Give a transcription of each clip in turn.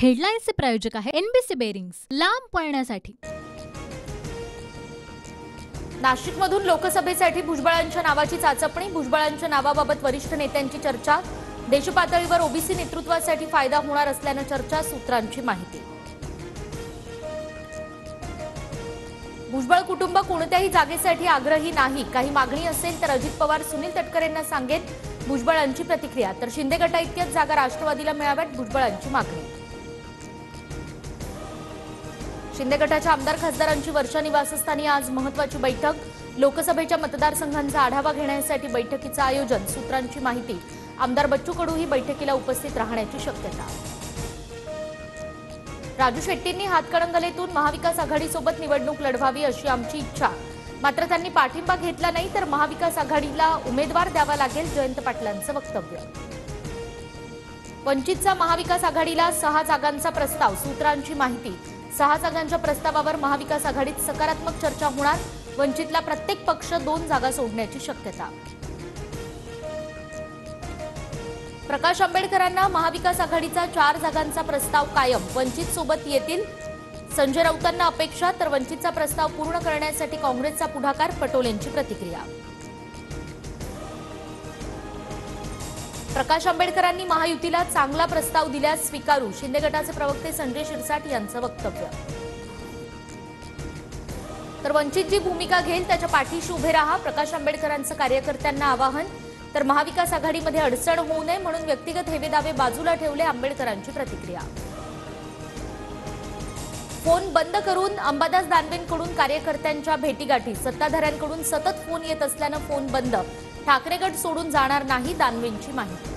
हेडलाईन्सचे प्रायोजक आहे NBC bearings, लांब पळण्यासाठी। नाशिकमधून लोकसभेसाठी भुजबळांच्या नावाची चाचपणी, भुजबळांच्या नावाबाबत वरिष्ठ नेत्यांची चर्चा, देशपातळीवर ओबीसी नेतृत्वासाठी फायदा होणार असल्याने चर्चा, सूत्रांची माहिती। भुजबळ कुटुंब कोणत्याही जागेसाठी आग्रही नाही, काही मागणी असेल तर अजित पवार सुनील तटकरेंना सांगेत, भुजबळांची प्रतिक्रिया। तर शिंदे गटाइतक्याच जागा राष्ट्रवादीला मिळाव्यात, भुजबळांची मागणी। शिंदे गटाच्या आमदार खासदारांची वर्षा निवासस्थानी आज महत्त्वाची बैठक, लोकसभेच्या मतदारसंघांचा आढावा घेण्यासाठी बैठकीचं आयोजन, सूत्रांची माहिती। आमदार बच्चू कडू ही बैठकीला उपस्थित राहण्याची शक्यता। राजू शेट्टींनी हातकणंगलेतून महाविकास आघाडीसोबत निवडणूक लढवावी अशी आमची इच्छा, मात्र त्यांनी पाठिंबा घेतला नाही तर महाविकास आघाडीला उमेदवार द्यावा लागेल, जयंत पाटलांचं वक्तव्य। वंचितचा महाविकास आघाडीला 6 जागांचा प्रस्ताव, सूत्रांची माहिती। 6 जागांच्या प्रस्तावावर महाविकास आघाडीत सकारात्मक चर्चा होणार, वंचितला प्रत्येक पक्ष 2 जागा सोडण्याची शक्यता। प्रकाश आंबेडकरांना महाविकास आघाडीचा 4 जागांचा प्रस्ताव कायम, वंचित सोबत येतील, संजय राऊतांना अपेक्षा, तर वंचितचा प्रस्ताव पूर्ण करण्यासाठी काँग्रेसचा पुढाकार, पटोलेंची प्रतिक्रिया। प्रकाश आंबेडकरांनी महायुतीला चांगला प्रस्ताव दिल्यास स्वीकारू, शिंदे गटाचे प्रवक्ते संजय शिरसाट यांचं वक्तव्य। तर वंचित जी भूमिका घेईल त्याच्या पाठीशी उभे राहा, प्रकाश आंबेडकरांचं कार्यकर्त्यांना आवाहन। तर महाविकास आघाडीमध्ये अडचण होऊ नये म्हणून व्यक्तिगत हेवेदावे बाजूला ठेवले, आंबेडकरांची प्रतिक्रिया। फोन बंद करून अंबादास दानवेंकडून कार्यकर्त्यांच्या भेटीगाठी, सत्ताधाऱ्यांकडून सतत फोन येत असल्यानं फोन बंद, ठाकरे गट सोडून जाणार नाही, दानवेंची माहिती।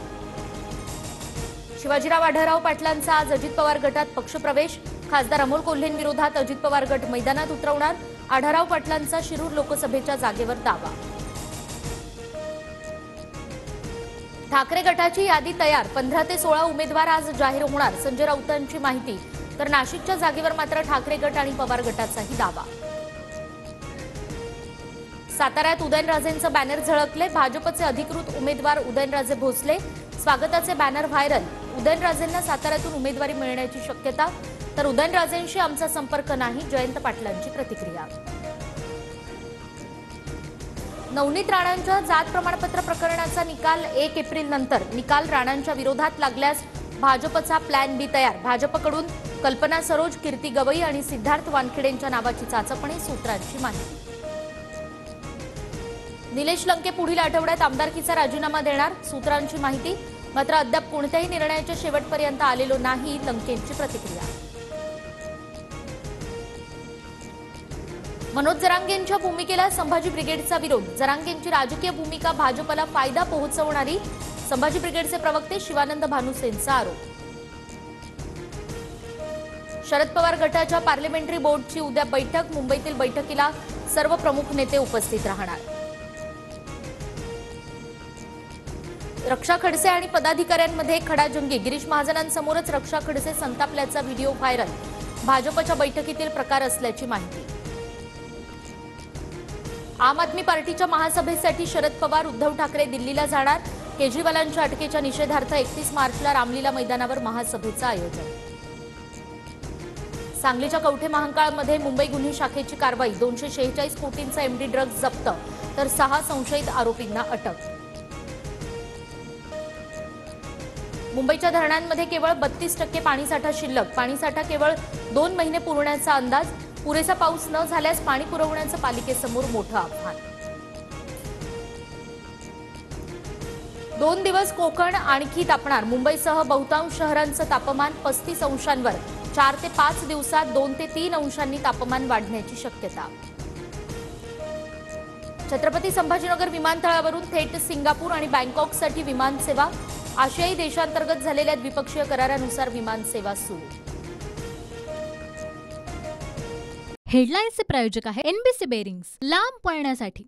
शिवाजीराव आढळराव पाटलांचा आज अजित पवार गटात पक्षप्रवेश, खासदार अमोल कोल्हेंविरोधात अजित पवार गट मैदानात उतरवणार, आढळराव पाटलांचा शिरूर लोकसभेच्या जागेवर दावा। ठाकरे गटाची यादी तयार, 15 ते 16 उमेदवार आज जाहीर होणार, संजय राऊतांची माहिती। तर नाशिकच्या जागेवर मात्र ठाकरे गट आणि पवार गटाचाही दावा। साताऱ्यात उदयनराजेंचं बॅनर झळकले, भाजपचे अधिकृत उमेदवार उदयनराजे भोसले, स्वागताचे बॅनर व्हायरल, उदयनराजेंना साताऱ्यातून उमेदवारी मिळण्याची शक्यता, तर उदयनराजेंशी आमचा संपर्क नाही, जयंत पाटलांची प्रतिक्रिया। नवनीत राणांच्या जात प्रमाणपत्र प्रकरणाचा निकाल 1 एप्रिल नंतर, निकाल राणांच्या विरोधात लागल्यास भाजपचा प्लॅन बी तयार, भाजपकडून कल्पना सरोज, कीर्ती गवई आणि सिद्धार्थ वानखेडेंच्या नावाची चाचपणी, सूत्रांची माहिती। निलेश लंके पुढील आठवड्यात आमदारकीचा राजीनामा देणार, सूत्रांची माहिती, मात्र अद्याप कोणत्याही निर्णयाच्या शेवटपर्यंत आलेलो नाही, लंकेंची प्रतिक्रिया। मनोज जरांगेंच्या भूमिकेला संभाजी ब्रिगेडचा विरोध, जरांगेंची राजकीय भूमिका भाजपला फायदा पोहोचवणारी, संभाजी ब्रिगेडचे प्रवक्ते शिवानंद भानुसेंचा आरोप। शरद पवार गटाच्या पार्लमेंटरी बोर्डची उद्या बैठक, मुंबईतील बैठकीला सर्व प्रमुख नेते उपस्थित राहणार। रक्षा खडसे आणि पदाधिकाऱ्यांमध्ये खडाजंगी, गिरीश महाजनांसमोरच रक्षा खडसे संतापल्याचा व्हिडिओ व्हायरल, भाजपच्या बैठकीतील प्रकार असल्याची माहिती। आम आदमी पार्टीच्या महासभेसाठी शरद पवार, उद्धव ठाकरे दिल्लीला जाणार, केजरीवालांच्या अटकेच्या निषेधार्थ 31 मार्चला रामलीला मैदानावर महासभेचं आयोजन। सांगलीच्या कवठे महांकाळमध्ये मुंबई गुन्हे शाखेची कारवाई, 246 कोटींचा एमडी ड्रग्ज जप्त, तर 6 संशयित आरोपींना अटक। मुंबईच्या धरणांमध्ये केवळ 32% पाणीसाठा शिल्लक, पाणीसाठा केवळ 2 महिने पुरवण्याचा अंदाज, पुरेसा पाऊस न झाल्यास पाणी पुरवण्याचं पालिकेसमोर मोठं आव्हान। 2 दिवस कोकण आणखी तापणार, मुंबईसह बहुतांश शहरांचं तापमान 35 अंशांवर, 4 ते 5 दिवसात 2 ते 3 अंशांनी तापमान वाढण्याची शक्यता। छत्रपती संभाजीनगर विमानतळावरून थेट सिंगापूर आणि बँकॉकसाठी विमान सेवा, आशियाई देशांतर्गत झालेल्या द्विपक्षीय करारानुसार विमान सेवा सुरू। हेडलाईन्सचे प्रायोजक आहे एनबीसी बेरिंग्स, लांब पळण्यासाठी।